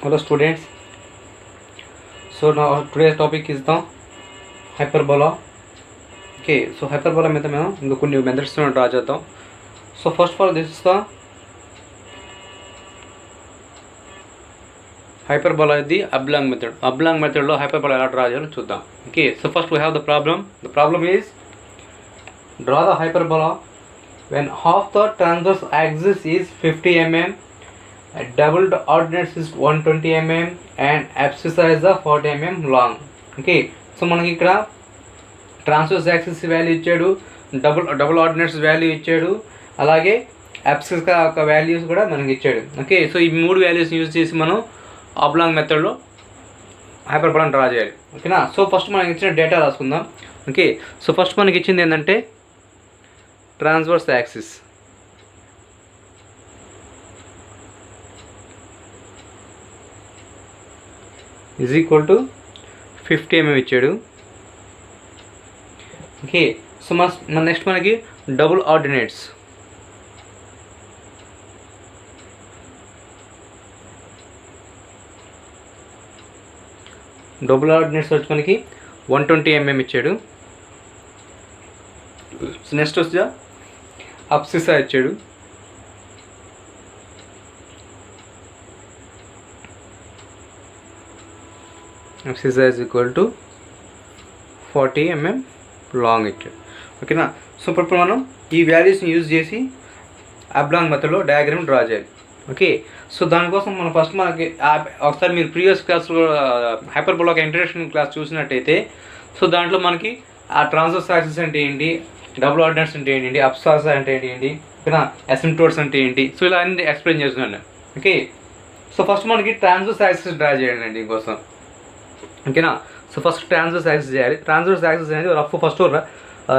Hello students. So now today's topic is the hyperbola. Okay, so hyperbola में तो मैं కొన్ని methods में ड्रा చేద్దాం. So first of all, this is the hyperbola is the oblong method. Oblong method లో hyperbola ఎలా draw చేయాలో చూద్దాం. Okay, so first we have the problem. The problem is draw the hyperbola when half the transverse axis is 50 mm, doubled ordinates is 120 mm and abscissa is the 40 mm long. Okay, so మనకి ఇక్కడ transverse axis value ఇచ్చాడు, double ordinates value ఇచ్చాడు, అలాగే అబ్సిస్ యొక్క values కూడా మనకి ఇచ్చాడు. Okay, so ఈ మూడు వాల్యూస్ యూజ్ చేసి మనం ఆబ్లాంగ్ మెథడ్లో హైపర్బోలాని డ్రా చేయాలి. ఓకేనా. సో ఫస్ట్ మనకి ఇచ్చిన డేటా రాసుకుందాం. ఓకే, సో ఫస్ట్ మనకి ఇచ్చింది ఏంటంటే transverse axis is equal to 50 mm ఇచ్చాడు. ఓకే, సో మన నెక్స్ట్ మనకి డబుల్ ఆర్డినేట్స్ వచ్చి మనకి 120 mm ఇచ్చాడు. సో నెక్స్ట్ వచ్చి అబ్సిసా ఇచ్చాడు. Abscissa is equal to 40 mm long ఇచ్చాడు. ఓకేనా. సో ఇప్పుడు మనం ఈ వాల్యూస్ని యూజ్ చేసి అబ్లాంగ్ మెథడ్లో డయాగ్రామ్ డ్రా చేయాలి. ఓకే, సో దానికోసం మనం ఫస్ట్ మనకి ఒకసారి మీరు ప్రీవియస్ క్లాస్లో హైపర్బోలా ఇంట్రడక్షన్ క్లాస్ చూసినట్టయితే, సో దాంట్లో మనకి ఆ ట్రాన్స్వర్స్ యాక్సిస్ అంటే ఏంటి, డబుల్ ఆర్డినేట్స్ అంటే ఏంటి, అబ్సాస్ అంటే ఏంటి, ఓకేనా, అసిమ్ప్టోట్స్ అంటే ఏంటి, సో ఇలా అన్ని ఎక్స్ప్లెయిన్ చేస్తున్నాను. ఓకే, సో ఫస్ట్ మనకి ట్రాన్స్వర్స్ యాక్సిస్ డ్రా చేయండి అండి దీనికోసం. ఓకేనా. సో ఫస్ట్ ట్రాన్స్వర్స్ యాక్సిస్ చేయాలి. ట్రాన్స్వర్స్ యాక్సిస్ అనేది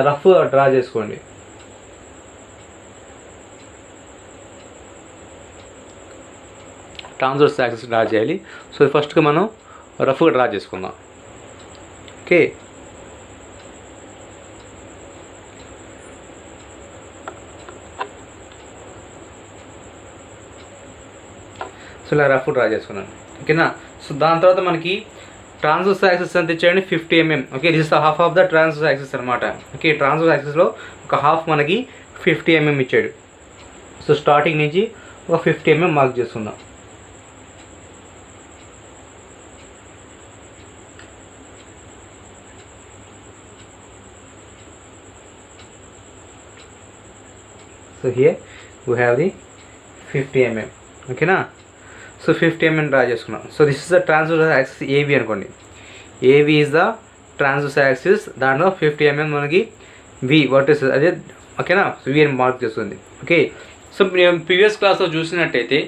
రఫ్ డ్రా చేసుకోండి. ట్రాన్స్వర్స్ యాక్సిస్ డ్రా చేయాలి. సో ఫస్ట్గా మనం రఫ్గా డ్రా చేసుకుందాం. ఓకే, సో ఇలా రఫ్ డ్రా చేసుకున్నాను. ఓకేనా. సో దాని తర్వాత మనకి ట్రాన్స్వర్స్ యాక్సిస్ ఎంత ఇచ్చాడండి, 50 mm. Okay, this is the half of the transverse axis అనమాట. ఓకే, ట్రాన్స్వర్స్ యాక్సిస్లో ఒక హాఫ్ మనకి 50 mm ఇచ్చాడు. సో స్టార్టింగ్ నుంచి ఒక 50 mm మార్క్ చేసుకుందాం. So here we have the 50 mm. ఓకేనా. సో 50 mm డ్రా చేసుకున్నాం. So this is the transverse axis AB అనుకోండి. AB is the transverse axis. దాంట్లో 50 mm మనకి వి వర్టిస్ అదే. ఓకేనా. సో వి అని మార్క్ చేస్తుంది. ఓకే, సో మేము ప్రీవియస్ క్లాస్లో చూసినట్టయితే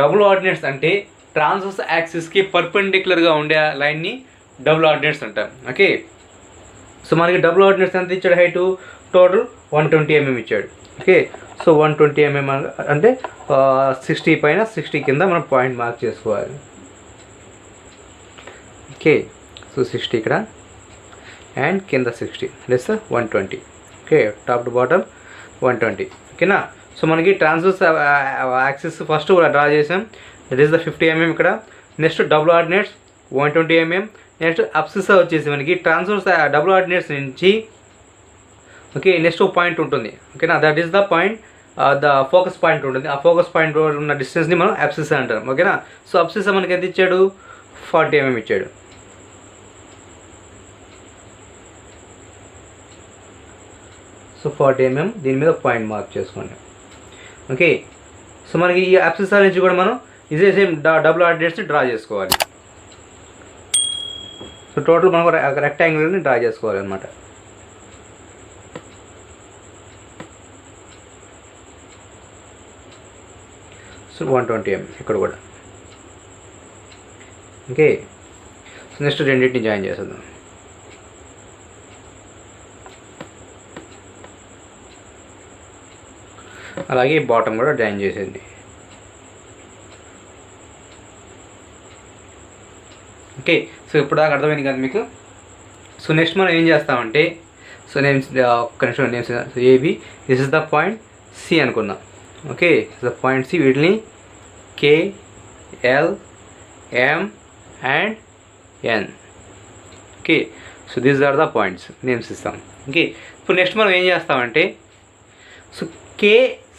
డబుల్ ఆర్డినేట్స్ అంటే ట్రాన్స్వర్స్ యాక్సిస్కి పర్పెండిక్యులర్గా ఉండే లైన్ని డబుల్ ఆర్డినేట్స్ అంటాం. ఓకే, సో మనకి డబుల్ ఆర్డినేట్స్ ఎంత ఇచ్చాడు, హైటు టోటల్ 120 mm ఇచ్చాడు. ఓకే, సో 120 mm అంటే 60 పైన 60 కింద మనం పాయింట్ మార్క్ చేసుకోవాలి. ఓకే, సో 60 ఇక్కడ అండ్ కింద 60 less 120. Okay, top to bottom 120. ఓకేనా. సో మనకి ట్రాన్స్వర్స్ యాక్సిస్ ఫస్ట్ డ్రా చేసాం. దట్ ఈస్ ద 50 mm ఇక్కడ. Next double ordinates 120 mm. Next అబ్సిసా వచ్చేసి మనకి ట్రాన్స్వర్స్ డబుల్ ఆర్డినేట్స్ నుంచి ఓకే నెక్స్ట్ ఒక పాయింట్ ఉంటుంది. ఓకేనా, that is the point, the focus point ఉంటుంది. ఆ ఫోకస్ పాయింట్ ఉన్న డిస్టెన్స్ని మనం అబ్సిసా అంటాం. ఓకేనా. సో అబ్సిసా మనకి ఎంత ఇచ్చాడు, 40 mm ఇచ్చాడు. సో 40 mm దీని మీద పాయింట్ మార్క్ చేసుకోండి. ఓకే, సో మనకి ఈ అబ్సిసా నుంచి కూడా మనం ఇదే సేమ్ డబుల్ ఆర్డినేట్స్ని డ్రా చేసుకోవాలి. సో టోటల్ మనం రెక్టాంగిల్ని డ్రా చేసుకోవాలి అనమాట. సో 120 mm ఇక్కడ కూడా. ఓకే, సో నెక్స్ట్ రెండింటిని జాయిన్ చేసేద్దాం. అలాగే బాటమ్ కూడా జాయిన్ చేసేది. ఓకే, సో ఇప్పుడు దాకా అర్థమైంది కదా మీకు. సో నెక్స్ట్ మనం ఏం చేస్తామంటే, సో నేను ఒక్క నిమిషం names AB, this is the point C అనుకున్నాం. ఓకే, ద పాయింట్ సి, వీటిని KL M and N. Okay, so these are the points, names ఇస్తాం. ఓకే, ఇప్పుడు నెక్స్ట్ మనం ఏం చేస్తామంటే, so K,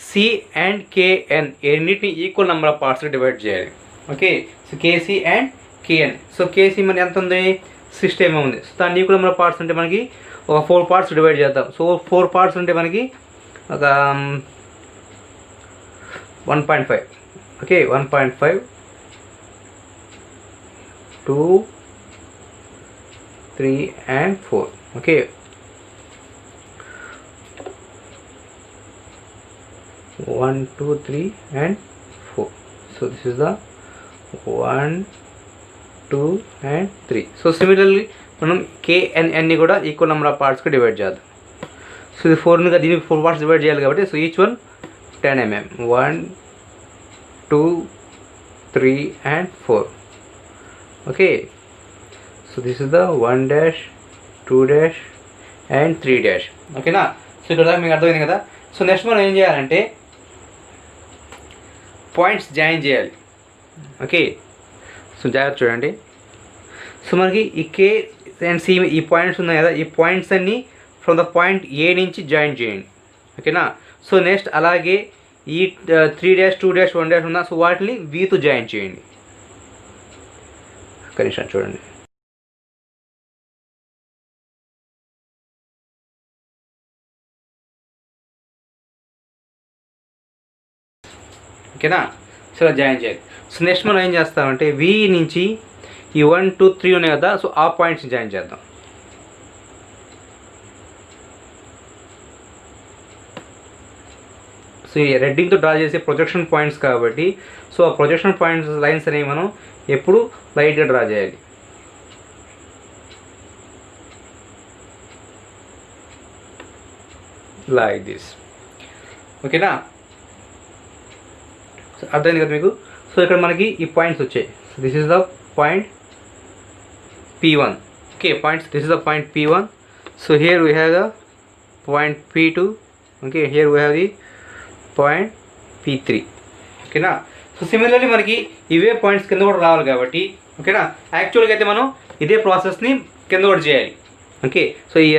C and KN ఎన్నిటిని ఈక్వల్ నెంబర్ ఆఫ్ పార్ట్స్గా divide చేయాలి. Okay, so KC and KN. So KC మనకి ఎంత ఉంది, 60 mm ఉంది. సో దాన్ని ఈక్వల్ నెంబర్ ఆఫ్ పార్ట్స్ అంటే మనకి ఒక 4 పార్ట్స్ డివైడ్ చేద్దాం. సో 4 పార్ట్స్ ఉంటే మనకి ఒక 1.5. Okay, 1.5 2 3 and 4. Okay, 1 2 3 and 4. So this is the 1 2 and 3. So similarly మనం కేఎన్ఎన్ని కూడా ఈక్వల్ నెంబర్ ఆఫ్ పార్ట్స్కి డివైడ్ చేద్దాం. సో ఇది 4ని దీనికి 4 పార్ట్స్ డివైడ్ చేయాలి కాబట్టి, so each one 10 mm. 1 2 3 and 4. Okay, so this is the 1 dash 2 dash and 3 dash. ఓకేనా, so ఇక్కడ మీకు అర్థమైంది కదా. సో నెక్స్ట్ మనం ఏం చేయాలంటే పాయింట్స్ జాయిన్ చేయాలి. ఓకే, సో జాగ్రత్త చూడండి. సో మనకి ఈ కే అండ్ సి ఈ పాయింట్స్ ఉన్నాయి కదా, ఈ పాయింట్స్ అన్నీ ఫ్రమ్ ద పాయింట్ ఏ నుంచి జాయిన్ చేయండి. ఓకేనా, సో నెక్స్ట్ అలాగే ఈ 3 dash 2 dash 1 dash ఉన్నా, సో వాటిని వీతో జాయిన్ చేయండి. కనీసం చూడండి. ఓకేనా, సో జాయిన్ చేయాలి. సో నెక్స్ట్ మనం ఏం చేస్తామంటే వి నుంచి ఈ 1 2 3 ఉన్నాయి కదా, సో ఆ పాయింట్స్ని జాయిన్ చేద్దాం. సో ఈ రెడ్డింగ్తో డ్రా చేసే ప్రొజెక్షన్ పాయింట్స్ కాబట్టి, సో ఆ ప్రొజెక్షన్ పాయింట్స్ లైన్స్ అనేవి మనం ఎప్పుడు లైట్గా డ్రా చేయాలి. Like this. ఓకేనా, సో అర్థమైంది కదా మీకు. సో ఇక్కడ మనకి ఈ పాయింట్స్ వచ్చాయి. This is the point P1. Okay, points, this is the point P1. So here we have the point P2. Okay, here we have the point P3. ఓకేనా, so similarly మనకి ఇవే పాయింట్స్ కింద కూడా రావాలి కాబట్టి, ఓకేనా, యాక్చువల్గా అయితే మనం ఇదే ప్రాసెస్ని కింద కూడా చేయాలి. ఓకే, సో ఈ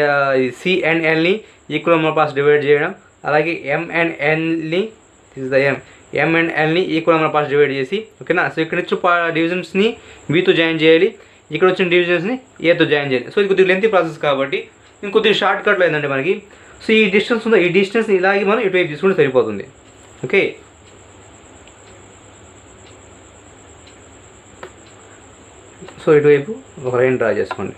సి అండ్ ఎల్ని equal number of parts divide చేయడం, అలాగే ఎం అండ్ ఎన్ని, this is the M and ఎల్ని equal number of parts divide చేసి, ఓకేనా, సో ఇక్కడ నుంచి డివిజన్స్ని బీతో జాయిన్ చేయాలి, ఇక్కడ వచ్చిన డివిజన్స్ని ఏతో జాయిన్ చేయాలి. సో ఇది కొద్దిగా లెంతీ ప్రాసెస్ కాబట్టి ఇంకొద్దిగా షార్ట్ కట్లో ఏంటంటే మనకి, సో ఈ డిస్టెన్స్ ఉందో ఈ డిస్టెన్స్ ఇలాగే మనం ఇటువైపు తీసుకుంటే సరిపోతుంది. ఓకే, సో ఇటువైపు ఒక లైన్ డ్రా చేసుకోండి.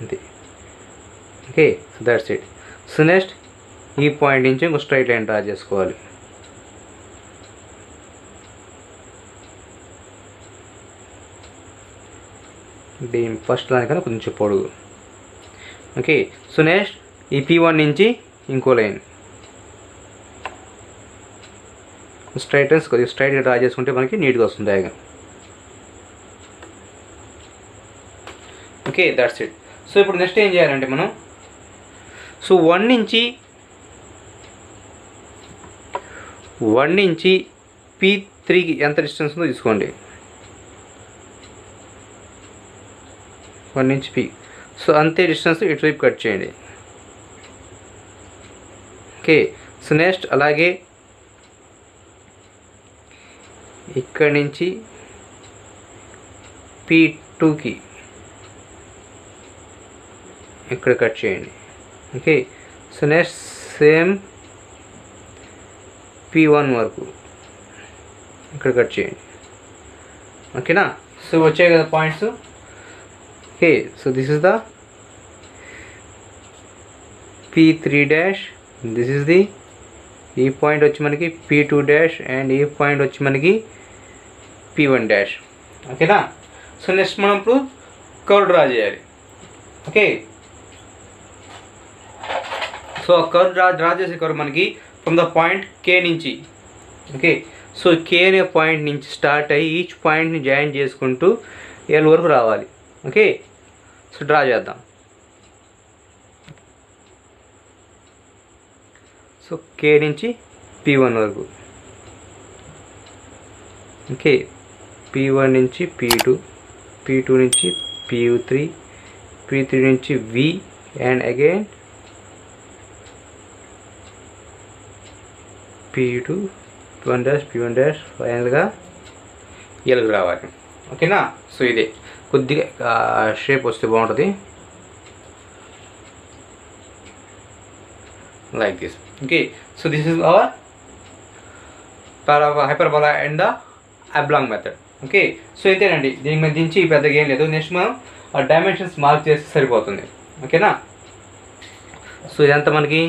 అంతే. Okay, so that's it. So next ఈ పాయింట్ నుంచి ఇంకో స్ట్రైట్ లైన్ డ్రా చేసుకోవాలి. దీని ఫస్ట్ దానికన్నా కొంచెం పొడుగు. ఓకే, సో నెక్స్ట్ ఈ P1 నుంచి ఇంకో లైన్ స్ట్రైట్ లైన్స్ కొద్దిగా స్ట్రైట్గా డ్రా చేసుకుంటే మనకి నీట్గా వస్తుంది diagram. Okay, that's it. So ఇప్పుడు నెక్స్ట్ ఏం చేయాలంటే మనం, సో 1 నుంచి P3కి ఎంత డిస్టెన్స్ ఉందో తీసుకోండి. 1 నుంచి P, సో అంతే డిస్టెన్స్ ఇటువైపు కట్ చేయండి. ఓకే, సో నెక్స్ట్ అలాగే ఇక్కడి నుంచి P2కి ఇక్కడ కట్ చేయండి. Okay, so next same P1 వరకు ఇక్కడ కట్ చేయండి. ఓకేనా, సో వచ్చాయి కదా points. Okay, so this is the P3 dash, this is the, ఈ పాయింట్ వచ్చి మనకి P2 డాష్ అండ్ ఈ పాయింట్ వచ్చి మనకి P1 డాష్. ఓకేనా, సో నెక్స్ట్ మనం ఇప్పుడు కర్వ్ డ్రా చేయాలి. ఓకే, సో కర్వ్ డ్రా చేసే కర్వ్ మనకి ఫ్రమ్ ద పాయింట్ K నుంచి, ఓకే, సో K అనే పాయింట్ నుంచి స్టార్ట్ అయ్యి ఈచ్ పాయింట్ని జాయిన్ చేసుకుంటూ L వరకు రావాలి. ఓకే, సో డ్రా చేద్దాం. సో కే నుంచి P1 వరకు. ఓకే, P1 నుంచి P2, P2 నుంచి P3, P3 నుంచి V and again P2, P1 dash ఫైనల్గా ఎల్కి రావాలి. ఓకేనా? సో ఇదే కొద్దిగా షేప్ వస్తే బాగుంటుంది, like this. Okay, so this is our hyperbola and the oblong method. Okay, so ఇంతేనండి, దీని మీద నుంచి పెద్దగా ఏం లేదు. నెక్స్ట్ మనం ఆ డైమెన్షన్స్ మార్క్ చేస్తే సరిపోతుంది. ఓకేనా? సో ఇదంతా మనకి,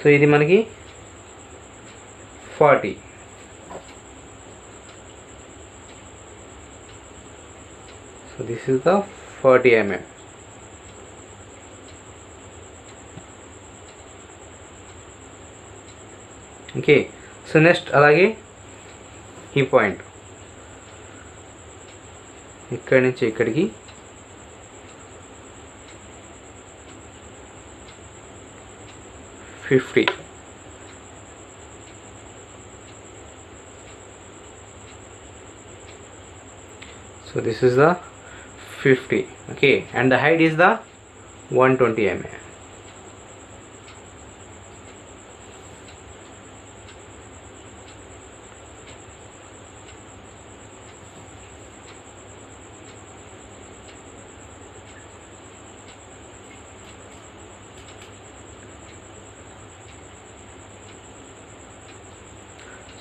సో ఇది మనకి 40. So this is the 40 mm. Okay, so next అలాగే ఈ పాయింట్ ఇక్కడి నుంచి ఇక్కడికి 50. So this is the 50. Okay, and the height is the 120 mm.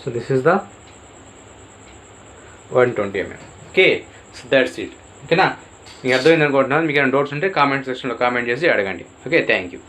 So this is the 120 mm. Okay, so that's it. ఓకేనా? మీకు అర్థమైంది అనుకుంటున్నాను. మీకు ఏమైనా డౌట్స్ ఉంటే కామెంట్ సెక్షన్లో కామెంట్ చేసి అడగండి. Okay, thank you.